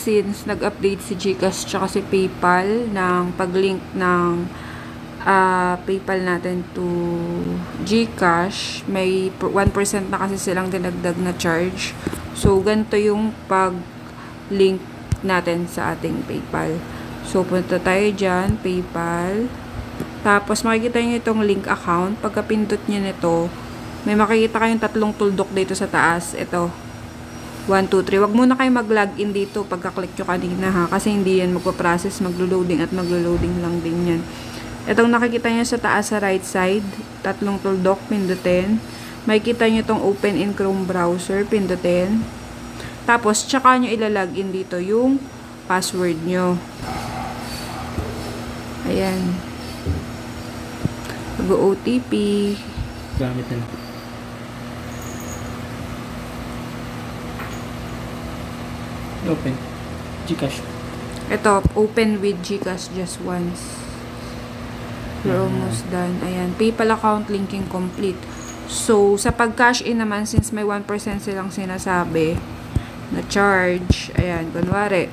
Since nag-update si GCash tsaka si PayPal ng pag-link ng PayPal natin to GCash, may 1% na kasi silang dinagdag na charge. So, ganito yung pag-link natin sa ating PayPal. So, punta tayo dyan, PayPal. Tapos, makikita nyo itong link account. Pagka pindot nyo nito, may makikita kayong tatlong tuldok dito sa taas. Ito. 1, 2, 3. Wag muna kayo mag-login dito pagka-click nyo kanina ha. Kasi hindi yan magpa-process, maglo-loading at maglo-loading lang din yan. Itong nakikita nyo sa taas sa right side, tatlong tuldok, pindutin. Makikita nyo itong open in Chrome browser, pindutin. Tapos, tsaka nyo ilalagin dito yung password nyo. Ayan. Mag-OTP. Gamit na lang. Open. GCash. Ito, open with GCash just once. We're almost done. Ayan. PayPal account linking complete. So, sa pag-cash in naman, since may 1% silang sinasabi na charge, ayan, kunwari,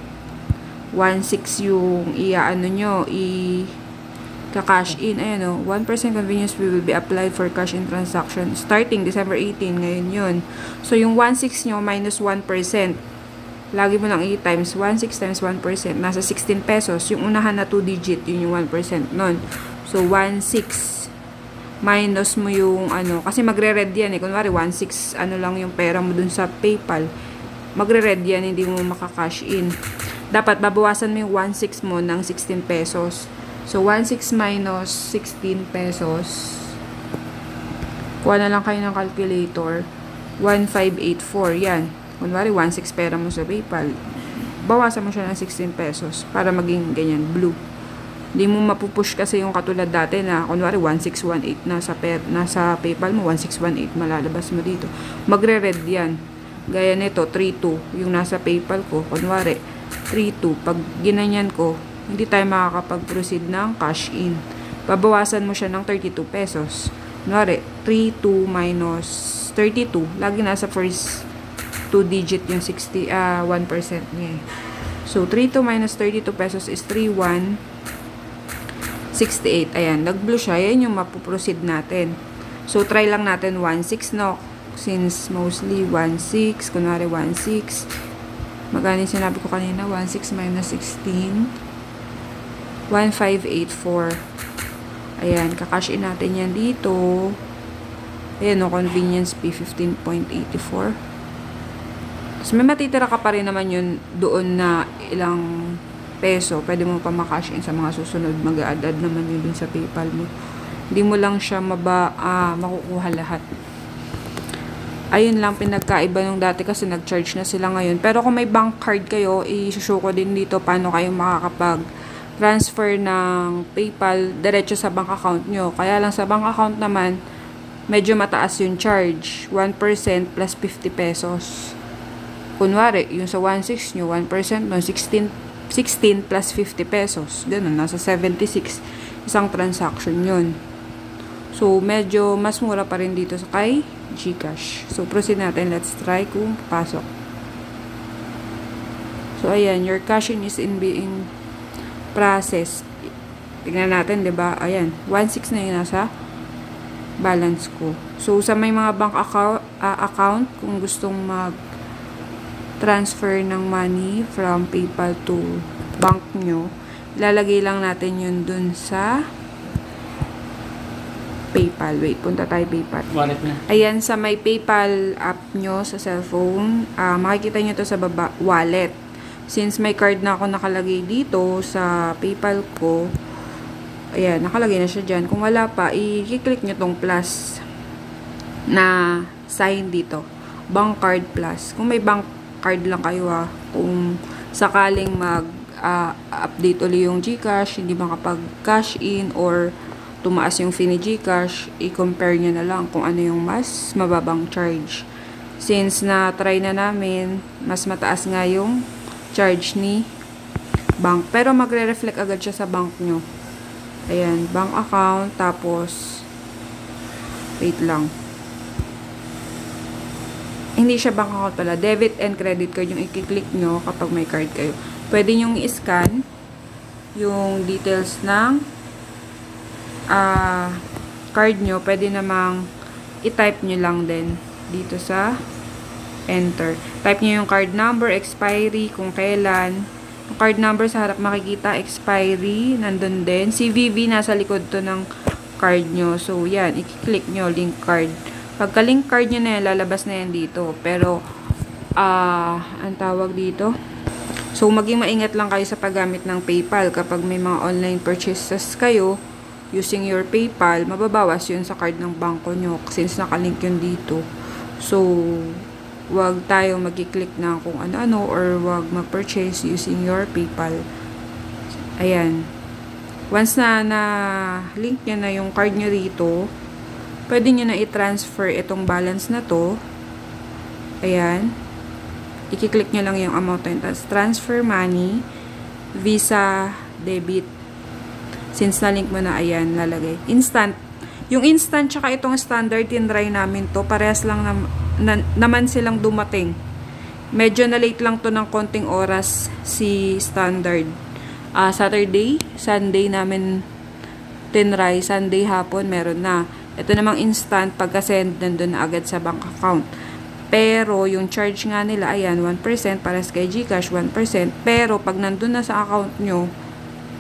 1.6 yung i-ano nyo, i-cash in. Ayan o, 1% convenience fee will be applied for cash in transaction starting December 18. Ngayon yun. So, yung 1.6 nyo minus 1%. Lagi mo lang i-times 1.6 times 1%. Nasa 16 pesos. Yung unahan na 2 digit, yun yung 1% nun. So, 1.6 minus mo yung ano, kasi magre-red yan eh. Kunwari, 1.6 ano lang yung pera mo dun sa PayPal. Magre-red yan, hindi mo makakash in. Dapat, babawasan mo yung 1.6 mo ng 16 pesos. So, 1.6 minus 16 pesos. Kuha na lang kayo ng calculator. 1.584, yan. Kunwari, 1.6 pera mo sa PayPal. Bawasan mo siya ng 16 pesos para maging ganyan, blue. Hindi mo mapupush kasi yung katulad dati na, kunwari, 1.618 nasa PayPal mo, 1.618 malalabas mo dito. Magre-red yan. Gaya nito, 3.2 yung nasa PayPal ko. Kunwari, 3.2. Pag ginanyan ko, hindi tayo makakapag-proceed ng cash in. Babawasan mo siya ng 32 pesos. Kunwari, 3.2 minus 32. Lagi nasa first 2 digit yung 1% niya. So, 3.2 minus 32 pesos is 3.168. Ayan, nag-blue siya. Yan yung mapuproceed natin. So, try lang natin 1.6, no? Since mostly 1.6, kunwari 1.6. Magkano yung sinabi ko kanina? 1.6 minus 16. 1.584. Ayan, kakash in natin yan dito. Ayan, no? Convenience fee, 15.84. So, may matitira ka pa rin naman yun doon na ilang peso. Pwede mo pa makash in sa mga susunod. Mag-add naman yun dun sa PayPal mo. Hindi mo lang siya makukuha lahat. Ayun lang pinagkaiba nung dati kasi nag-charge na sila ngayon. Pero kung may bank card kayo, i-show ko din dito paano kayo makakapag-transfer ng PayPal diretso sa bank account nyo. Kaya lang sa bank account naman, medyo mataas yung charge. 1% plus 50 pesos. Kunwari, yung sa 1.6 nyo, 1% no, 16 plus 50 pesos. Ganun, nasa 76. Isang transaction yun. So, medyo mas mura pa rin dito sa kay GCash. So, proceed natin. Let's try kung pasok. So, ayan, your cashing is being processed. Tignan natin, diba? Ayan, 1.6 na yung nasa balance ko. So, sa may mga bank account, kung gustong transfer ng money from PayPal to bank nyo, ilalagay lang natin yun dun sa PayPal. Wait, punta tayo PayPal. Wallet na. Ayan, sa may PayPal app nyo sa cellphone, makikita nyo to sa baba, wallet. Since may card na ako nakalagay dito sa PayPal ko, ayan, nakalagay na siya dyan. Kung wala pa, i-click nyo tong plus na sign dito. Bank card plus. Kung may bank card lang kayo kung sakaling mag-update ulit yung GCash, hindi makapag-cash in or tumaas yung fee ni GCash, i-compare nyo na lang kung ano yung mas mababang charge. Since na-try na namin, mas mataas nga yung charge ni bank. Pero magre-reflect agad siya sa bank nyo. Ayan, bank account, tapos wait lang. hindi siya bank account pala, debit and credit card yung i-click nyo kapag may card kayo. Pwede nyong i-scan yung details ng card nyo. Pwede namang i-type nyo lang din dito sa enter. Type nyo yung card number, expiry, kung kailan. Yung card number sa harap makikita, expiry, nandun din. CVV, nasa likod to ng card nyo. So, yan, i-click nyo, link card. Pagka link card nyo na yan, lalabas na yan dito. Pero, ang tawag dito, so, maging maingat lang kayo sa paggamit ng PayPal. Kapag may mga online purchases kayo, using your PayPal, mababawas yun sa card ng bangko nyo since nakalink yun dito. So, wag tayo mag-click na kung ano-ano or wag mag-purchase using your PayPal. Ayan. Once na link nyo na yung card nyo rito, pwede nyo na i-transfer itong balance na to. Ayan. I-click nyo lang yung amount na yun. Transfer money, Visa, debit. Since na-link mo na, ayan, lalagay. Instant. Yung instant tsaka itong standard, tinry namin to. Parehas lang naman silang dumating. Medyo na-late lang to ng konting oras si standard. Saturday, Sunday namin tinry. Sunday hapon, meron na. Ito namang instant, pagka-send, nandun na agad sa bank account. Pero, yung charge nga nila, ayan, 1%, pares kay GCash, 1%. Pero, pag nandun na sa account nyo,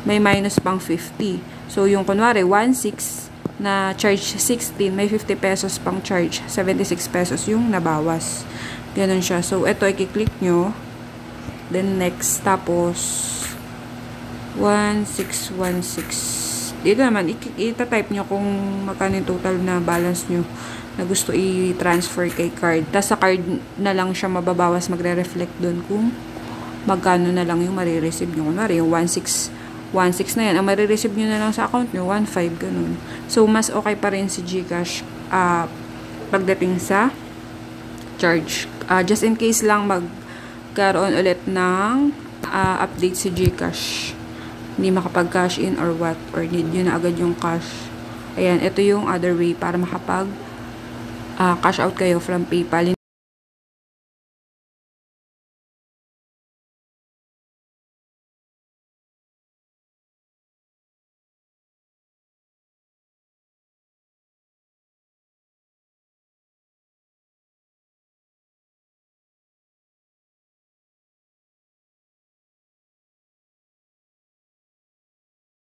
may minus pang 50. So, yung kunwari, 1.6 na charge 16, may 50 pesos pang charge. 76 pesos yung nabawas. Ganun siya. So, ito, i-click nyo. Then, next. Tapos, 1616. Dito naman, ita-type nyo kung magkano yung total na balance nyo na gusto i-transfer kay card. Tapos sa card na lang siya mababawas, magre-reflect doon kung magkano na lang yung marireceive nyo. Kunwari, yung 16 na yan. Ang marireceive nyo na lang sa account nyo, 15, ganun. So, mas okay pa rin si GCash pagdating sa charge. Just in case lang magkaroon ulit ng update si GCash. Hindi makapag-cash in or what, or need yun na agad yung cash. Ayan, ito yung other way para makapag cash out kayo from PayPal.